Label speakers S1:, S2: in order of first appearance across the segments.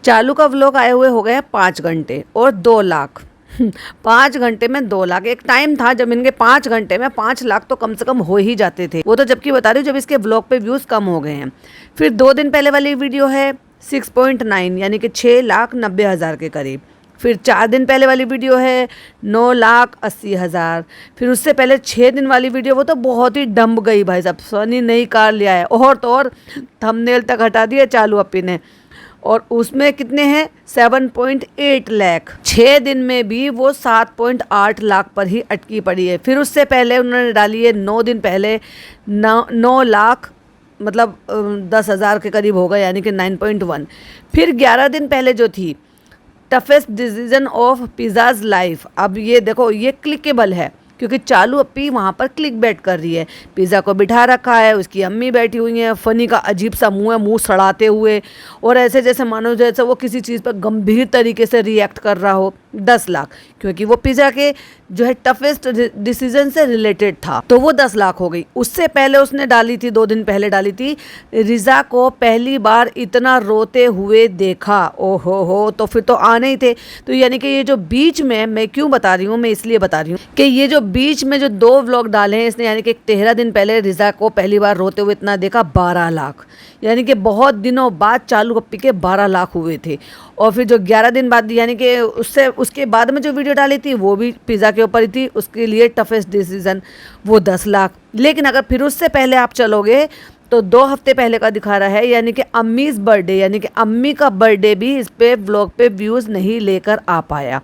S1: चालू का व्लॉग आए हुए हो गए हैं 5 घंटे और 2 लाख। 5 घंटे में 2 लाख। एक टाइम था जब इनके 5 घंटे में 5 लाख तो कम से कम हो ही जाते थे। वो तो जबकि बता रही हूँ जब इसके व्लॉग पे व्यूज़ कम हो गए हैं। फिर 2 दिन पहले वाली वीडियो है 6.9 यानी कि 6,90,000 के करीब। फिर 4 दिन पहले वाली वीडियो है 9,80,000। फिर उससे पहले 6 दिन वाली वीडियो वो तो बहुत ही डंब गई भाई साहब। सनी नई कार लिया है और तो और थंबनेल तक हटा दिया चालू अपी ने। और उसमें कितने हैं 7.8 लाख। 6 दिन में भी वो 7.8 लाख पर ही अटकी पड़ी है। फिर उससे पहले उन्होंने डाली है 9 दिन पहले 9 लाख, मतलब 10,000 के करीब होगा यानी कि 9.1। फिर 11 दिन पहले जो थी toughest decision of pizzas life. अब ये देखो ये क्लिकेबल है क्योंकि चालू अपी वहाँ पर क्लिक बैट कर रही है। पिज़्ज़ा को बिठा रखा है, उसकी अम्मी बैठी हुई हैं, फ़नी का अजीब सा मुंह है, मुंह सड़ाते हुए और ऐसे जैसे मानो जैसे वो किसी चीज़ पर गंभीर तरीके से रिएक्ट कर रहा हो। 10 लाख क्योंकि वो पिज़्ज़ा के जो है टफेस्ट डिसीजन से रिलेटेड था तो वो 10 लाख हो गई। उससे पहले उसने डाली थी 2 दिन पहले डाली थी रिज़ा को पहली बार इतना रोते हुए देखा। ओहो हो, तो फिर तो आने ही थे। तो यानी कि ये जो बीच में, मैं क्यों बता रही हूँ, मैं इसलिए बता रही हूँ कि ये जो बीच में जो 2 व्लॉग डाले हैं इसने, यानी कि 13 दिन पहले रिज़ा को पहली बार रोते हुए इतना देखा 12 लाख, यानी कि बहुत दिनों बाद चालू अपी के 12 लाख हुए थे। और फिर जो 11 दिन बाद यानी कि उसके बाद में जो वीडियो डाली थी वो भी पिज़्ज़ा के ऊपर ही थी, उसके लिए टफेस्ट डिसीजन, वो 10 लाख। लेकिन अगर फिर उससे पहले आप चलोगे तो 2 हफ्ते पहले का दिखा रहा है यानी कि अम्मीज़ बर्थडे, यानी कि अम्मी का बर्थडे भी इस पे व्लॉग पे व्यूज़ नहीं लेकर आ पाया।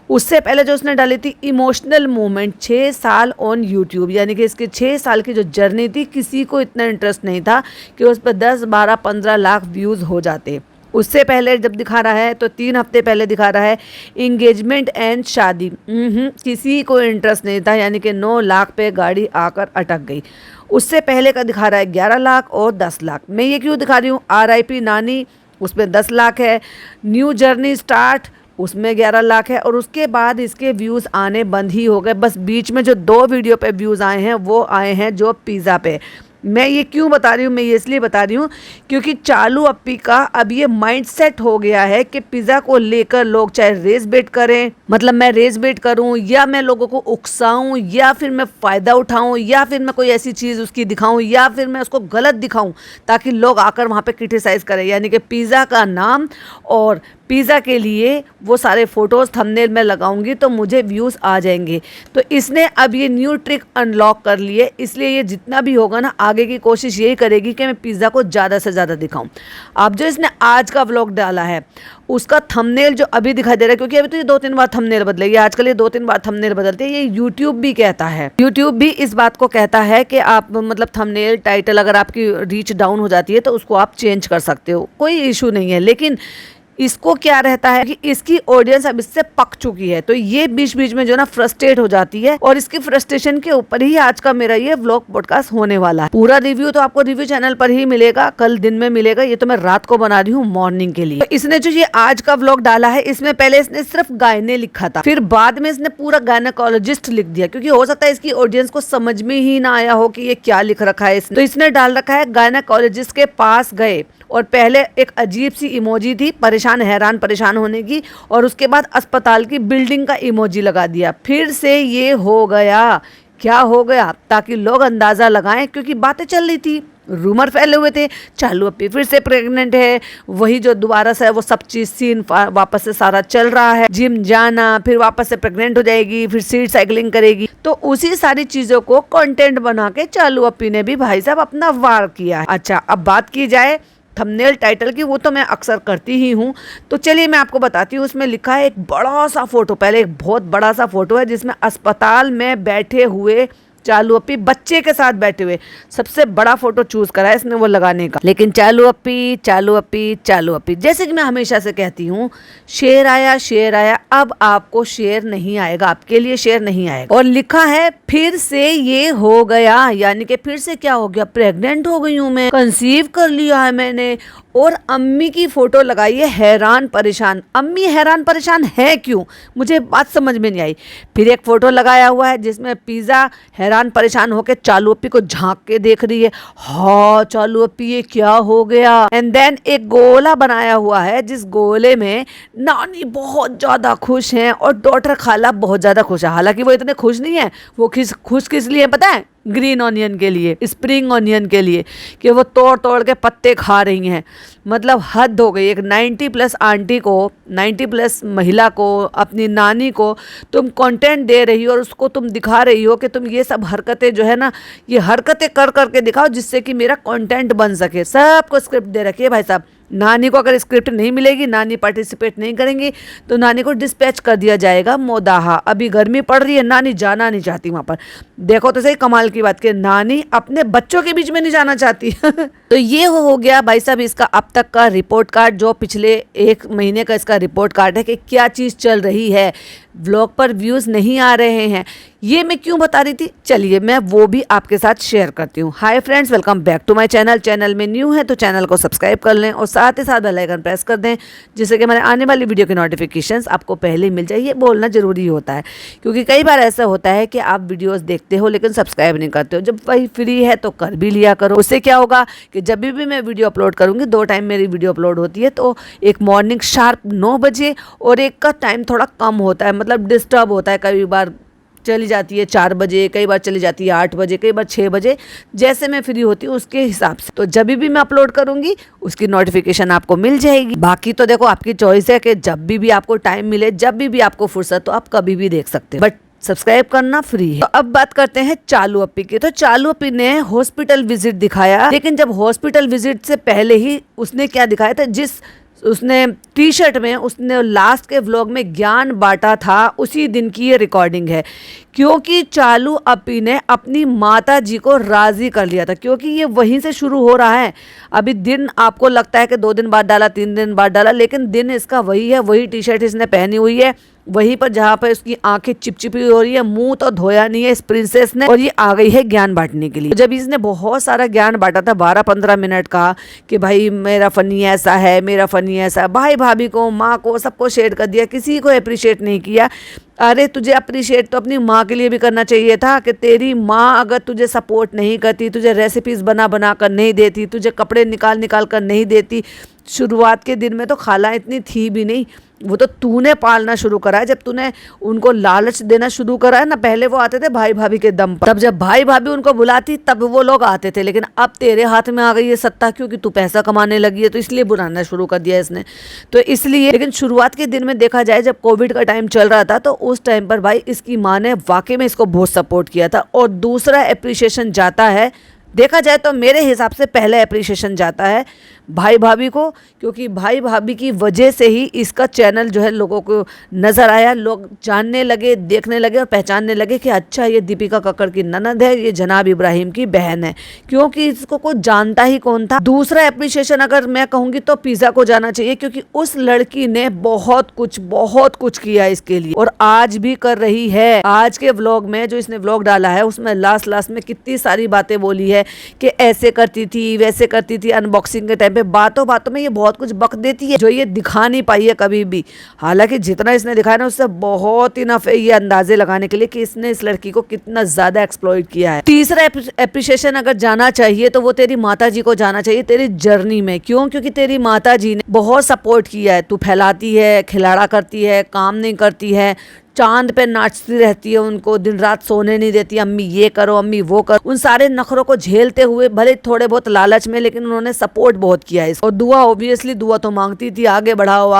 S1: उससे पहले जो उसने डाली थी इमोशनल मोमेंट 6 साल ऑन यूट्यूब, यानी कि इसके 6 साल की जो जर्नी थी किसी को इतना इंटरेस्ट नहीं था कि उस पर 10, 12, 15 लाख व्यूज़ हो जाते। उससे पहले जब दिखा रहा है तो 3 हफ्ते पहले दिखा रहा है इंगेजमेंट एंड शादी, किसी को इंटरेस्ट नहीं था, यानी कि 9 लाख पे गाड़ी आकर अटक गई। उससे पहले का दिखा रहा है 11 लाख और 10 लाख। मैं ये क्यों दिखा रही हूँ, RIP नानी उसमें 10 लाख है, न्यू जर्नी स्टार्ट उसमें 11 लाख है और उसके बाद इसके व्यूज़ आने बंद ही हो गए। बस बीच में जो 2 वीडियो पे व्यूज़ आए हैं वो आए हैं जो पिज़्ज़ा पे। मैं ये क्यों बता रही हूँ, मैं ये इसलिए बता रही हूँ क्योंकि चालू अपी का अब ये माइंडसेट हो गया है कि पिज़्ज़ा को लेकर लोग चाहे रेस बेट करें, मतलब मैं रेस बेट करूँ या मैं लोगों को उकसाऊँ या फिर मैं फ़ायदा उठाऊँ या फिर मैं कोई ऐसी चीज़ उसकी दिखाऊँ या फिर मैं उसको गलत दिखाऊँ ताकि लोग आकर वहाँ पे क्रिटिसाइज़ करें, यानी कि पिज़्ज़ा का नाम और पिज़्ज़ा के लिए वो सारे फ़ोटोज़ थंबनेल में लगाऊंगी तो मुझे व्यूज़ आ जाएंगे। तो इसने अब ये न्यू ट्रिक अनलॉक कर ली है, इसलिए ये जितना भी होगा ना आगे की कोशिश यही करेगी कि मैं पिज़्ज़ा को ज़्यादा से ज़्यादा दिखाऊं। अब जो इसने आज का व्लॉग डाला है उसका थंबनेल जो अभी दिखाई दे रहा है, क्योंकि अभी तो ये 2-3 बार थंबनेल बदलेगी, आजकल ये 2-3 बार थंबनेल बदलते हैं, ये यूट्यूब भी कहता है, यूट्यूब भी इस बात को कहता है कि आप मतलब थंबनेल टाइटल अगर आपकी रीच डाउन हो जाती है तो उसको आप चेंज कर सकते हो, कोई इशू नहीं है। लेकिन इसको क्या रहता है कि इसकी ऑडियंस अब इससे पक चुकी है तो ये बीच बीच में जो ना फ्रस्ट्रेट हो जाती है और इसकी फ्रस्ट्रेशन के ऊपर ही आज का मेरा ये व्लॉग पॉडकास्ट होने वाला है। पूरा रिव्यू तो आपको रिव्यू चैनल पर ही मिलेगा, कल दिन में मिलेगा, ये तो मैं रात को बना रही हूँ मॉर्निंग के लिए। तो इसने जो ये आज का व्लॉग डाला है इसमें पहले इसने सिर्फ गायने लिखा था, फिर बाद में इसने पूरा गायनेकोलॉजिस्ट लिख दिया क्योंकि हो सकता है इसकी ऑडियंस को समझ में ही ना आया हो कि ये क्या लिख रखा है इसने। तो इसने डाल रखा है गायनेकोलॉजिस्ट के पास गए और पहले एक अजीब सी इमोजी थी परेशान, हैरान परेशान होने की, और उसके बाद अस्पताल की बिल्डिंग का इमोजी लगा दिया। फिर से ये हो गया, क्या हो गया, ताकि लोग अंदाज़ा लगाएं क्योंकि बातें चल रही थी, रूमर फैले हुए थे चालू अपी फिर से प्रेग्नेंट है, वही जो दोबारा से वो सब चीज़ सीन वापस से सारा चल रहा है, जिम जाना, फिर वापस से प्रेग्नेंट हो जाएगी, फिर सीट साइकिलिंग करेगी। तो उसी सारी चीज़ों को कंटेंट बना के चालू अपी ने भी भाई साहब अपना वार किया है। अच्छा, अब बात की जाए थंबनेल टाइटल की, वो तो मैं अक्सर करती ही हूँ, तो चलिए मैं आपको बताती हूँ। उसमें लिखा है एक बड़ा सा फोटो, पहले एक बहुत बड़ा सा फोटो है जिसमें अस्पताल में बैठे हुए चालू अपी बच्चे के साथ बैठे हुए, सबसे बड़ा फोटो चूज करा है इसने वो लगाने का। लेकिन चालू अपी चालू अपी चालू अपी, जैसे कि मैं हमेशा से कहती हूँ, शेर आया, अब आपको शेर नहीं आएगा, आपके लिए शेर नहीं आएगा। और लिखा है फिर से ये हो गया, यानी कि फिर से क्या हो गया, प्रेग्नेंट हो गई हूँ मैं, कंसीव कर लिया है मैंने। और अम्मी की फोटो लगाई है हैरान परेशान। अम्मी हैरान परेशान है क्यों, मुझे बात समझ में नहीं आई। फिर एक फोटो लगाया हुआ है जिसमें पिज़्ज़ा हैरान परेशान होकर चालू अप्पी को झांक के देख रही है। हाँ चालू अप्पी ये क्या हो गया। एंड देन एक गोला बनाया हुआ है जिस गोले में नानी बहुत ज्यादा खुश हैं और डॉटर खाला बहुत ज्यादा खुश है। हालांकि वो इतने खुश नहीं है, वो खुश किस लिए पता है? ग्रीन ऑनियन के लिए, स्प्रिंग ऑनियन के लिए, कि वो तोड़ तोड़ के पत्ते खा रही हैं। मतलब हद हो गई। एक 90+ आंटी को, 90+ महिला को, अपनी नानी को तुम कंटेंट दे रही हो और उसको तुम दिखा रही हो कि तुम ये सब हरकतें जो है ना, ये हरकतें कर करके दिखाओ जिससे कि मेरा कंटेंट बन सके। सबको स्क्रिप्ट दे रखी है भाई साहब। नानी को अगर स्क्रिप्ट नहीं मिलेगी, नानी पार्टिसिपेट नहीं करेंगी तो नानी को डिस्पैच कर दिया जाएगा मोदाहा। अभी गर्मी पड़ रही है, नानी जाना नहीं चाहती वहाँ पर। देखो तो सही कमाल की बात कि नानी अपने बच्चों के बीच में नहीं जाना चाहती। तो ये हो गया भाई साहब इसका अब तक का रिपोर्ट कार्ड, जो पिछले 1 महीने का इसका रिपोर्ट कार्ड है कि क्या चीज़ चल रही है। व्लॉग पर व्यूज़ नहीं आ रहे हैं, ये मैं क्यों बता रही थी, चलिए मैं वो भी आपके साथ शेयर करती हूँ। Hi friends, welcome back to my channel. Channel में न्यू है तो चैनल को सब्सक्राइब कर लें और साथ ही साथ बेल आइकन प्रेस कर दें जिससे कि हमारे आने वाली वीडियो की नोटिफिकेशंस आपको पहले मिल जाए। ये बोलना ज़रूरी होता है क्योंकि कई बार ऐसा होता है कि आप वीडियोज़ देखते हो लेकिन सब्सक्राइब नहीं करते हो। जब वही फ्री है तो कर भी लिया करो। उससे क्या होगा कि जब भी मैं वीडियो अपलोड करूँगी, 2 टाइम मेरी वीडियो अपलोड होती है, तो एक मॉर्निंग शार्प 9 बजे और एक का टाइम थोड़ा कम होता है, मतलब डिस्टर्ब होता है। कई बार चली जाती है 4 बजे, कई बार चली जाती है 8 बजे, कई बार 6 बजे, जैसे मैं फ्री होती हूँ उसके हिसाब से। तो जब भी मैं अपलोड करूँगी उसकी नोटिफिकेशन आपको मिल जाएगी। बाकी तो देखो आपकी चॉइस है कि जब भी आपको टाइम मिले, जब भी आपको फुर्सत हो, आप कभी भी देख सकते हो, बट सब्सक्राइब करना फ्री है। तो अब बात करते हैं चालू अप्पी की। तो चालू अप्पी ने हॉस्पिटल विजिट दिखाया, लेकिन जब हॉस्पिटल विजिट से पहले ही उसने क्या दिखाया था, जिस उसने टी-शर्ट में उसने लास्ट के व्लॉग में ज्ञान बांटा था, उसी दिन की ये रिकॉर्डिंग है। क्योंकि चालू अप्पी ने अपनी माता जी को राजी कर लिया था, क्योंकि ये वहीं से शुरू हो रहा है। अभी दिन आपको लगता है कि 2 दिन बाद डाला, 3 दिन बाद डाला, लेकिन दिन इसका वही है। वही टी-शर्ट इसने पहनी हुई है, वहीं पर जहाँ पर उसकी आंखें चिपचिपी हो रही है, मुंह तो धोया नहीं है इस प्रिंसेस ने, और ये आ गई है ज्ञान बांटने के लिए। जब इसने बहुत सारा ज्ञान बांटा था 12-15 मिनट का कि भाई मेरा फनी ऐसा है, मेरा फनी ऐसा है, भाई भाभी को, माँ को, सबको शेयर कर दिया, किसी को अप्रिशिएट नहीं किया। अरे तुझे अप्रिशिएट तो अपनी माँ के लिए भी करना चाहिए था कि तेरी माँ अगर तुझे सपोर्ट नहीं करती, तुझे रेसिपीज़ बना बना कर नहीं देती, तुझे कपड़े निकाल निकाल कर नहीं देती। शुरुआत के दिन में तो खाला इतनी थी भी नहीं, वो तो तूने पालना शुरू करा है। जब तूने उनको लालच देना शुरू करा है ना, पहले वो आते थे भाई भाभी के दम पर, तब जब भाई भाभी उनको बुलाती तब वो लोग आते थे, लेकिन अब तेरे हाथ में आ गई है सत्ता, क्योंकि तू पैसा कमाने लगी है, तो इसलिए बुलाना शुरू कर दिया इसने। तो इसलिए, लेकिन शुरुआत के दिन में देखा जाए, जब कोविड का टाइम चल रहा था, तो उस टाइम पर भाई इसकी माँ ने वाकई में इसको बहुत सपोर्ट किया था। और दूसरा अप्रिशिएशन जाता है, देखा जाए तो मेरे हिसाब से पहले अप्रिशिएशन जाता है भाई भाभी को, क्योंकि भाई भाभी की वजह से ही इसका चैनल जो है लोगों को नज़र आया, लोग जानने लगे, देखने लगे और पहचानने लगे कि अच्छा ये दीपिका कक्कड़ की ननद है, ये जनाब इब्राहिम की बहन है, क्योंकि इसको कोई जानता ही कौन था। दूसरा एप्रिशिएशन अगर मैं कहूँगी तो पिज़्ज़ा को जाना चाहिए, क्योंकि उस लड़की ने बहुत कुछ किया इसके लिए और आज भी कर रही है। आज के व्लॉग में जो इसने व्लॉग डाला है उसमें लास्ट में कितनी सारी बातें बोली है कि ऐसे करती थी, वैसे करती थी। अनबॉक्सिंग के टाइम बातों बातों में ये बहुत कुछ बक देती है जो ये दिखा नहीं पाई है कभी भी। हालांकि जितना इसने दिखाया ना उससे बहुत इनफ है ये अंदाजे लगाने के लिए कि इसने इस लड़की को कितना ज्यादा एक्सप्लॉइट किया है। तीसरा एप्रिशिएशन अगर जाना चाहिए तो वो तेरी माता जी को जाना चाहिए तेरी जर्नी में। क्यों? क्योंकि तेरी माता जी ने बहुत सपोर्ट किया है। तू फैलाती है, खिलाड़ा करती है, काम नहीं करती है, चांद पे नाचती रहती है, उनको दिन रात सोने नहीं देती, अम्मी ये करो, अम्मी वो करो। उन सारे नखरों को झेलते हुए भले थोड़े बहुत लालच में, लेकिन उन्होंने सपोर्ट बहुत किया है। और दुआ, ऑब्वियसली दुआ तो मांगती थी, आगे बढ़ाओ,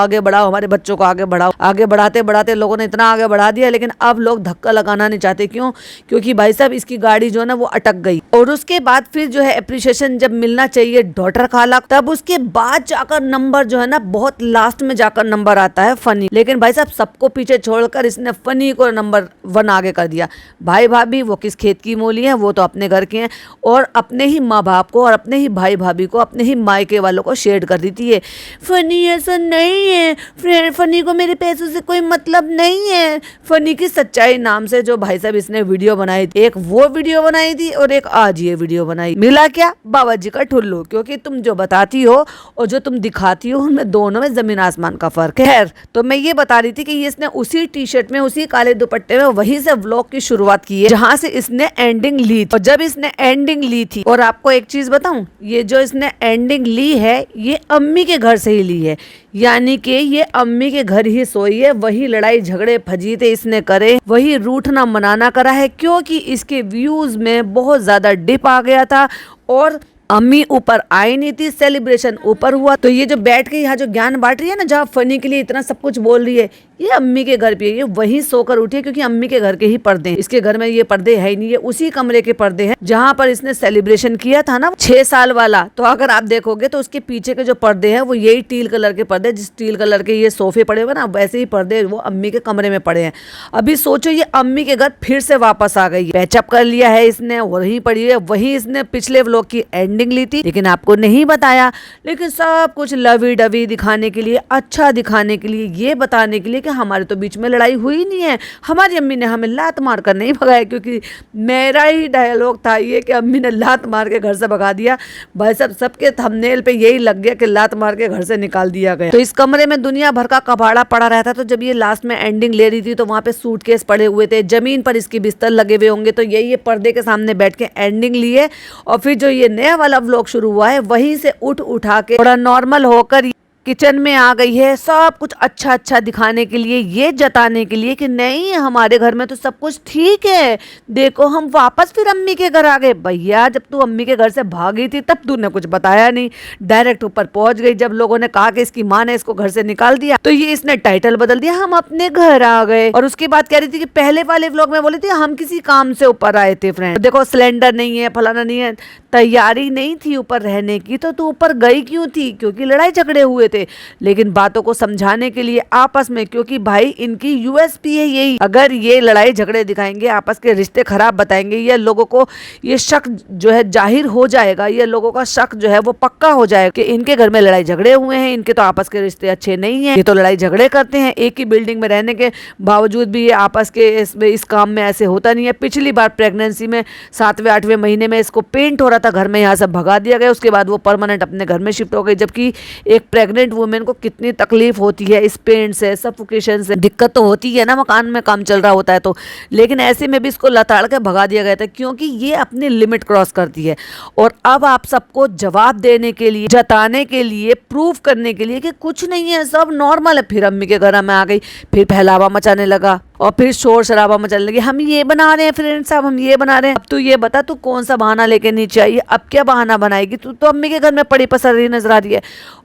S1: हमारे बच्चों को आगे बढ़ाओ। आगे बढ़ाते बढ़ाते लोगों ने इतना आगे बढ़ा दिया, लेकिन अब लोग धक्का लगाना नहीं चाहते। क्यों? क्योंकि भाई साहब इसकी गाड़ी जो है ना वो अटक गई। और उसके बाद फिर जो है अप्रिशिएशन जब मिलना चाहिए डॉटर खाला, तब उसके बाद जाकर नंबर जो है ना, बहुत लास्ट में जाकर नंबर आता है फनी। लेकिन भाई साहब सबको पीछे छोड़कर इसने फनी को नंबर 1 आगे कर दिया। भाई भाभी वो किस खेत की मोली है, वो तो अपने घर के हैं और अपने ही माँ बाप को और अपने ही भाई भाभी को, अपने ही मायके वालों को शेयर कर देती है। फनी ऐसा नहीं है, फनी को मेरे पैसों से कोई मतलब नहीं है। फनी की सच्चाई नाम से जो भाई साहब इसने वीडियो बनाई थी, एक वो वीडियो बनाई थी और एक आज ये वीडियो बनाई, मिला क्या? बाबा जी का ठुल्लू। क्योंकि तुम जो बताती हो और जो तुम दिखाती हो उनमें दोनों में जमीन आसमान का फर्क है। खैर, तो मैं ये बता रही थी कि इसने उसी टी शर्ट सच में उसी काले दुपट्टे में वहीं से व्लॉग की शुरुआत की है जहाँ से इसने एंडिंग ली थी। और जब इसने एंडिंग ली थी, और आपको एक चीज बताऊं, ये जो इसने एंडिंग ली है ये अम्मी के घर से ही ली है, यानी कि ये अम्मी के घर ही सोई है, वही लड़ाई झगड़े फजीते इसने करे, वही रूठना मनाना करा है, क्योंकि इसके व्यूज में बहुत ज्यादा डिप आ गया था और अम्मी ऊपर आई नहीं थी, सेलिब्रेशन ऊपर हुआ। तो ये जो बैठ के यहाँ जो ज्ञान बांट रही है ना, जहाँ फनी के लिए इतना सब कुछ बोल रही है, ये अम्मी के घर पे है, ये वहीं सोकर उठी है, क्योंकि अम्मी के घर के ही पर्दे हैं। इसके घर में ये पर्दे है ही नहीं, ये उसी कमरे के पर्दे हैं जहाँ पर इसने सेलिब्रेशन किया था ना 6 साल वाला। तो अगर आप देखोगे तो उसके पीछे के जो पर्दे हैं वो यही टील कलर के पर्दे, जिस टील कलर के ये सोफे पड़े हुए ना, वैसे ही पर्दे वो अम्मी के कमरे में पड़े हैं। अभी सोचो ये अम्मी के घर फिर से वापस आ गई, पैचअप कर लिया है इसने, वहीं पड़ी है, वहीं इसने पिछले व्लॉग की एंडिंग ली थी, लेकिन आपको नहीं बताया। लेकिन सब कुछ लवी डवी दिखाने के लिए, अच्छा दिखाने के लिए, ये बताने के लिए कि हमारे तो बीच में लड़ाई हुई नहीं है, हमारी अम्मी ने हमें लात मार कर नहीं भगाया, क्योंकि मेरा ही डायलॉग था ये कि अम्मी ने लात मार के घर से भगा दिया। भाई साहब सबके थंबनेल पे यही लग गया कि लात मार के घर से निकाल दिया गया। तो इस कमरे में दुनिया भर का कबाड़ा पड़ा रहता। तो जब ये लास्ट में एंडिंग ले रही थी तो वहां पे सूटकेस पड़े हुए थे, जमीन पर इसके बिस्तर लगे हुए होंगे, तो ये पर्दे के सामने बैठ के एंडिंग लिए। और फिर जो ये नया वाला व्लॉग शुरू हुआ है वहीं से उठा के थोड़ा नॉर्मल होकर किचन में आ गई है, सब कुछ अच्छा अच्छा दिखाने के लिए, ये जताने के लिए कि नहीं हमारे घर में तो सब कुछ ठीक है, देखो हम वापस फिर अम्मी के घर आ गए। भैया जब तू अम्मी के घर से भागी थी तब तूने कुछ बताया नहीं, डायरेक्ट ऊपर पहुंच गई। जब लोगों ने कहा कि इसकी माँ ने इसको घर से निकाल दिया तो ये इसने टाइटल बदल दिया, हम अपने घर आ गए। और उसके बाद कह रही थी कि पहले वाले व्लॉग में बोली थी हम किसी काम से ऊपर आए थे फ्रेंड, देखो सिलेंडर नहीं है, फलाना नहीं है, तैयारी नहीं थी ऊपर रहने की, तो तू ऊपर गई क्यों थी? क्योंकि लड़ाई झगड़े हुए थे। लेकिन बातों को समझाने के लिए आपस में, क्योंकि भाई इनकी यूएसपी है यही, अगर ये लड़ाई झगड़े दिखाएंगे, आपस के रिश्ते खराब बताएंगे, या लोगों को ये शक जो है जाहिर हो जाएगा, या लोगों का शक जो है वो पक्का हो जाएगा कि इनके घर में लड़ाई झगड़े हुए हैं, इनके तो आपस के रिश्ते अच्छे नहीं है, ये तो लड़ाई झगड़े करते हैं, एक ही बिल्डिंग में रहने के बावजूद भी ये आपस के इस काम में ऐसे होता नहीं है। पिछली बार प्रेगनेंसी में 7वें 8वें महीने में इसको पेंट हो रहा था घर में, यहाँ से भगा दिया गया, उसके बाद वो परमानेंट अपने घर में शिफ्ट हो गई। जबकि एक प्रेग्नेंट वुमेन को कितनी तकलीफ होती है इस पेंट से, सफोकेशन से, दिक्कत तो होती है ना मकान में काम चल रहा होता है तो। लेकिन ऐसे में भी इसको लताड़ के भगा दिया गया था, क्योंकि ये अपनी लिमिट क्रॉस करती है। और अब आप सबको जवाब देने के लिए, जताने के लिए, प्रूफ करने के लिए कि कुछ नहीं है, सब नॉर्मल है, फिर अम्मी के घर में आ गई, फिर फैलावा मचाने लगा और फिर शोर शराबा मचाने लगी, हम ये बना रहे हैं फ्रेंड साहब, हम ये बना रहे हैं। अब तू ये बता तू कौन सा बहाना लेके नीचे आई है, अब क्या बहाना बनाएगी? तू तो अम्मी के घर में पड़ी पसर रही नजर आ रही है।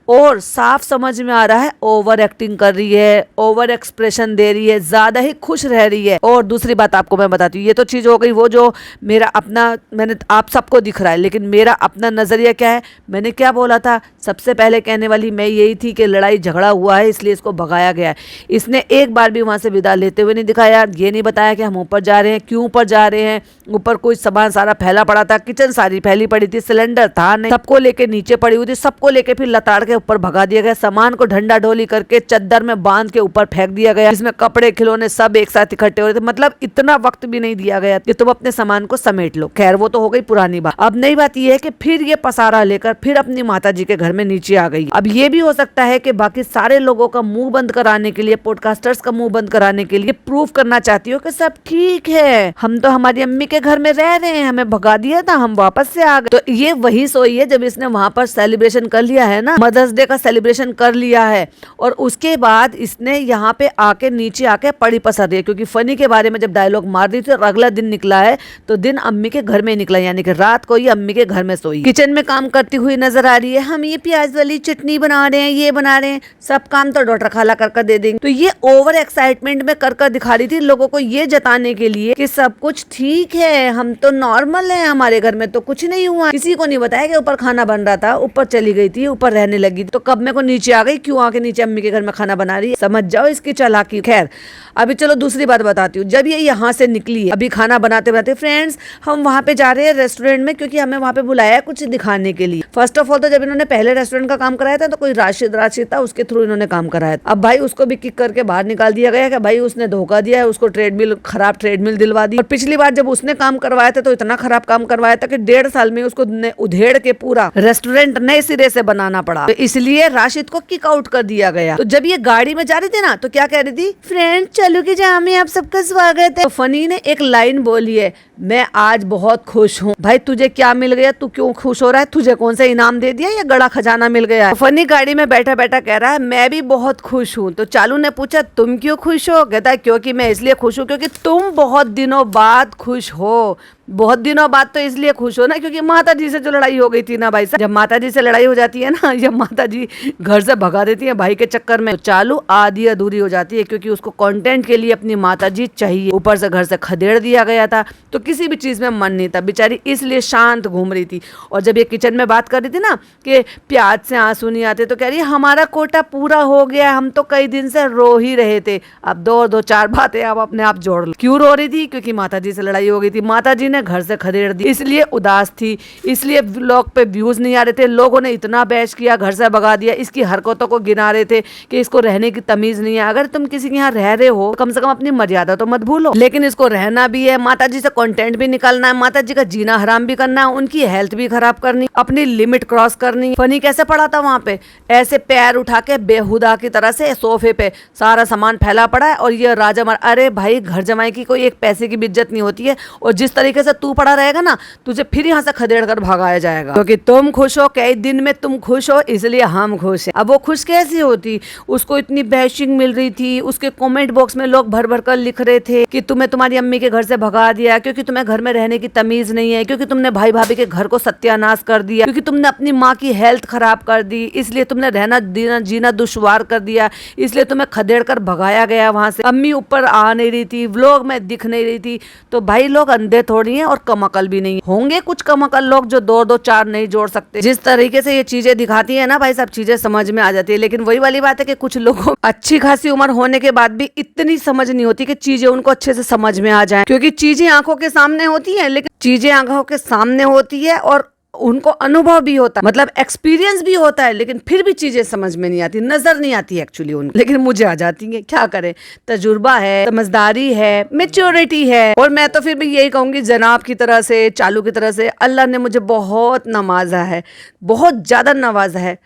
S1: और साफ समझ में आ रहा है ओवर एक्टिंग कर रही है, ओवर एक्सप्रेशन दे रही है, ज्यादा ही खुश रह रही है। और दूसरी बात आपको मैं बताती हूँ, ये तो चीज हो गई वो जो मेरा अपना, मैंने आप सबको दिख रहा है, लेकिन मेरा अपना नजरिया क्या है, मैंने क्या बोला था सबसे पहले कहने वाली मैं यही थी कि लड़ाई झगड़ा हुआ है इसलिए इसको भगाया गया है। इसने एक बार भी वहां से विदा लेते हुए नहीं दिखाया, ये नहीं बताया कि हम ऊपर जा रहे हैं, क्यों ऊपर जा रहे हैं, ऊपर कोई सामान सारा फैला पड़ा था, किचन सारी फैली पड़ी थी, सिलेंडर था नहीं, सबको लेके नीचे पड़ी हुई थी, सबको लेके फिर लताड़ के ऊपर भगा दिया गया, सामान को ढंडा ढोली करके चद्दर में बांध के ऊपर फेंक दिया गया, इसमें कपड़े खिलौने सब एक साथ इकट्ठे हो रहे थे। मतलब इतना वक्त भी नहीं दिया गया कि तुम अपने सामान को समेट लो। खैर वो तो हो गई पुरानी बात। अब नई बात यह है कि फिर ये पसारा लेकर फिर अपनी माता जी के घर में नीचे आ गई। अब ये भी हो सकता है कि बाकी सारे लोगों का मुंह बंद कराने के लिए, पॉडकास्टर्स का मुंह बंद कराने के लिए प्रूफ करना चाहती हो कि सब ठीक है, हम तो हमारी अम्मी के घर में रह रहे हैं, हमें भगा दिया था, हम वापस से आ गए। तो ये वही सोई है जब इसने वहां पर सेलिब्रेशन कर लिया है ना, मदर्स डे का सेलिब्रेशन कर लिया है, और उसके बाद इसने यहाँ पे आके नीचे आके पड़ी पसर रही है। क्योंकि फनी के बारे में जब डायलॉग मार दी थी और अगला दिन निकला है तो दिन अम्मी के घर में निकला, यानी कि रात को ही अम्मी के घर में सोई, किचन में काम करती हुई नजर आ रही है, हम ये प्याज वाली चटनी बना रहे हैं, ये बना रहे हैं, सब काम तो डॉक्टर खाला कर दे देंगे। तो ये ओवर एक्साइटमेंट में कर दिखा रही थी लोगों को ये जताने के लिए कि सब कुछ ठीक है, हम तो नॉर्मल है, हमारे घर में तो कुछ नहीं हुआ। किसी को नहीं बताया कि ऊपर खाना बन रहा था, ऊपर चली गई थी, ऊपर रहने लगी, तो कब मेरे को नीचे आ गई, क्यों आके नीचे अम्मी के घर में खाना बना रही है, समझ जाओ इसकी चालाकी। खैर अभी चलो दूसरी बात बताती हूँ। जब ये यहाँ से निकली है, अभी खाना बनाते बनाते, फ्रेंड्स हम वहाँ पे जा रहे हैं रेस्टोरेंट में, क्योंकि हमें वहाँ पे बुलाया है कुछ दिखाने के लिए। फर्स्ट ऑफ ऑल तो जब इन्होंने पहले रेस्टोरेंट का काम कराया था तो कोई राशिद था, उसके थ्रू इन्होंने काम कराया था। अब भाई उसको भी किक करके बाहर निकाल दिया गया कि भाई उसने धोखा धोखा दिया है, उसको खराब ट्रेडमिल दिलवा दी। और पिछली बार जब उसने काम करवाया था तो इतना खराब काम करवाया था कि 1.5 साल में उसको उधेड़ के पूरा रेस्टोरेंट नए सिरे से बनाना पड़ा। तो इसलिए राशिद को किक आउट कर दिया गया। तो जब ये गाड़ी में जा रही थी ना तो क्या कह रही थी, फ्रेंड चलो की जहाँ में आप सबका स्वागत है। तो फनी ने एक लाइन बोली है, मैं आज बहुत खुश हूँ। भाई तुझे क्या मिल गया, तू क्यों खुश हो रहा है, तुझे कौन सा इनाम दे दिया या गड़ा खजाना मिल गया है। तो फनी गाड़ी में बैठा बैठा कह रहा है मैं भी बहुत खुश हूँ। तो चालू ने पूछा तुम क्यों खुश हो, कहता है क्योंकि मैं इसलिए खुश हूँ क्योंकि तुम बहुत दिनों बाद खुश हो। बहुत दिनों बाद तो इसलिए खुश हो ना क्योंकि माता जी से जो लड़ाई हो गई थी ना भाई साहब, जब माता जी से लड़ाई हो जाती है ना, जब माता जी घर से भगा देती है भाई के चक्कर में, तो चालू आधी अधूरी हो जाती है क्योंकि उसको कंटेंट के लिए अपनी माता जी चाहिए। ऊपर से घर से खदेड़ दिया गया था तो किसी भी चीज में मन नहीं था बेचारी, इसलिए शांत घूम रही थी। और जब ये किचन में बात कर रही थी ना कि प्याज से आंसू नहीं आते, तो कह रही है हमारा कोटा पूरा हो गया, हम तो कई दिन से रो ही रहे थे। अब दो चार बातें आप अपने आप जोड़ लो। क्यों रो रही थी, क्योंकि माता जी से लड़ाई हो गई थी, माता जी ने घर से खदेड़ दी, इसलिए उदास थी, इसलिए व्लॉग पे व्यूज नहीं आ रहे थे, लोगों ने इतना बैश किया, घर से भगा दिया, इसकी हरकतों को गिना रहे थे कि इसको रहने की तमीज नहीं है। अगर तुम किसी के यहाँ रह रहे हो कम से कम अपनी मर्यादा तो मत भूलो। लेकिन इसको रहना भी है, माता जी से कंटेंट भी निकालना है, माता जी का जीना हराम भी करना है, उनकी हेल्थ भी खराब करनी, अपनी लिमिट क्रॉस करनी। फनी कैसे पड़ा था वहां पे, ऐसे पैर उठा के बेहुदा की तरह से सोफे पे सारा सामान फैला पड़ा है और ये राजा अरे भाई घर जमाई की कोई एक पैसे की भी इज्जत नहीं होती है। और जिस तरीके से तू पड़ा रहेगा ना तुझे फिर यहाँ से खदेड़ कर भगाया जाएगा, क्योंकि तुम खुश हो, कई दिन में तुम खुश हो इसलिए हम खुश हैं। अब वो खुश कैसी होती, उसको इतनी बैशिंग मिल रही थी, उसके कमेंट बॉक्स में लोग भर भर कर लिख रहे थे कि तुम्हें तुम्हारी अम्मी के घर से भगा दिया, क्योंकि तुम्हें घर में रहने की तमीज नहीं है, क्योंकि तुमने भाई भाभी के घर को सत्यानाश कर दिया, क्योंकि तुमने अपनी माँ की हेल्थ खराब कर दी, इसलिए तुमने रहना जीना दुश्वार कर दिया, इसलिए तुम्हें खदेड़ कर भगाया गया वहां से। अम्मी ऊपर आ नहीं रही थी, व्लॉग में दिख नहीं रही थी। तो भाई लोग अंधे थोड़ी हैं और कमअकल भी नहीं होंगे, कुछ कमअकल लोग जो दो चार नहीं जोड़ सकते। जिस तरीके से ये चीजें दिखाती है ना भाई सब चीजें समझ में आ जाती है। लेकिन वही वाली बात है कि कुछ लोगों को अच्छी खासी उम्र होने के बाद भी इतनी समझ नहीं होती कि चीजें उनको अच्छे से समझ में आ जाए, क्योंकि चीजें आंखों के सामने होती है, लेकिन चीजें आंखों के सामने होती है और उनको अनुभव भी होता है, मतलब एक्सपीरियंस भी होता है, लेकिन फिर भी चीजें समझ में नहीं आती, नजर नहीं आती एक्चुअली उनको, लेकिन मुझे आ जाती है। क्या करें, तजुर्बा है, समझदारी है, मैच्योरिटी है। और मैं तो फिर भी यही कहूंगी जनाब की तरह से, चालू की तरह से, अल्लाह ने मुझे बहुत नवाजा है, बहुत ज्यादा नवाजा है।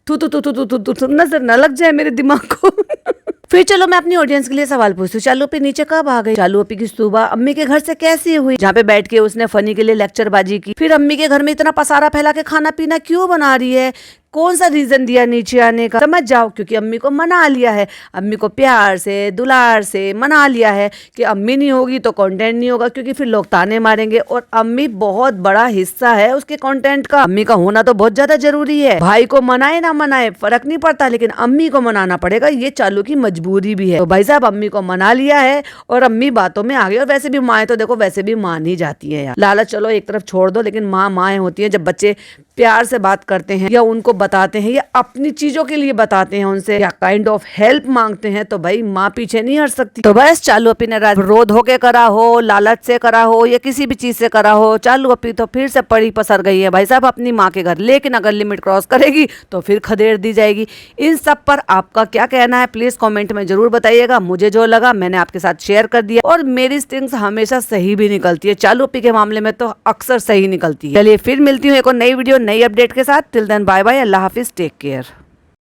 S1: तू नजर न लग जाए मेरे दिमाग को। फिर चलो मैं अपनी ऑडियंस के लिए सवाल पूछती हूँ, चालू पे नीचे कब आ गई? चालू अपी की सुबह अम्मी के घर से कैसी हुई, जहाँ पे बैठ के उसने फनी के लिए लेक्चरबाजी की? फिर अम्मी के घर में इतना पसारा फैला के खाना पीना क्यों बना रही है? कौन सा रीजन दिया नीचे आने का? समझ जाओ, क्योंकि अम्मी को मना लिया है, अम्मी को प्यार से दुलार से मना लिया है कि अम्मी नहीं होगी तो कंटेंट नहीं होगा, क्योंकि फिर लोग ताने मारेंगे। और अम्मी बहुत बड़ा हिस्सा है उसके कंटेंट का, अम्मी का होना तो बहुत ज्यादा जरूरी है। भाई को मनाए ना मनाए फर्क नहीं पड़ता, लेकिन अम्मी को मनाना पड़ेगा, ये चालू की मजबूरी भी है। तो भाई साहब अम्मी को मना लिया है और अम्मी बातों में आ गई। और वैसे भी माएँ तो देखो वैसे भी मान ही जाती है यार, लालच चलो एक तरफ छोड़ दो, लेकिन माएँ होती है, जब बच्चे प्यार से बात करते हैं या उनको बताते हैं या अपनी चीजों के लिए बताते हैं उनसे या काइंड ऑफ हेल्प मांगते हैं, तो भाई माँ पीछे नहीं हट सकती। तो बस चालू अपी ने विरोध होके करा हो, लालच से करा हो या किसी भी चीज से करा हो, चालू अपी तो फिर से पड़ी पसर गई है भाई साहब अपनी माँ के घर। लेकिन अगर लिमिट क्रॉस करेगी तो फिर खदेड़ दी जाएगी। इन सब पर आपका क्या कहना है प्लीज कॉमेंट में जरूर बताइएगा। मुझे जो लगा मैंने आपके साथ शेयर कर दिया, और मेरी स्टिंग्स हमेशा सही भी निकलती है, चालू अपी के मामले में तो अक्सर सही निकलती है। चलिए फिर मिलती हूँ एक और नई वीडियो नई अपडेट के साथ। टिल देन बाय बाय, अल्लाह हाफिज, टेक केयर।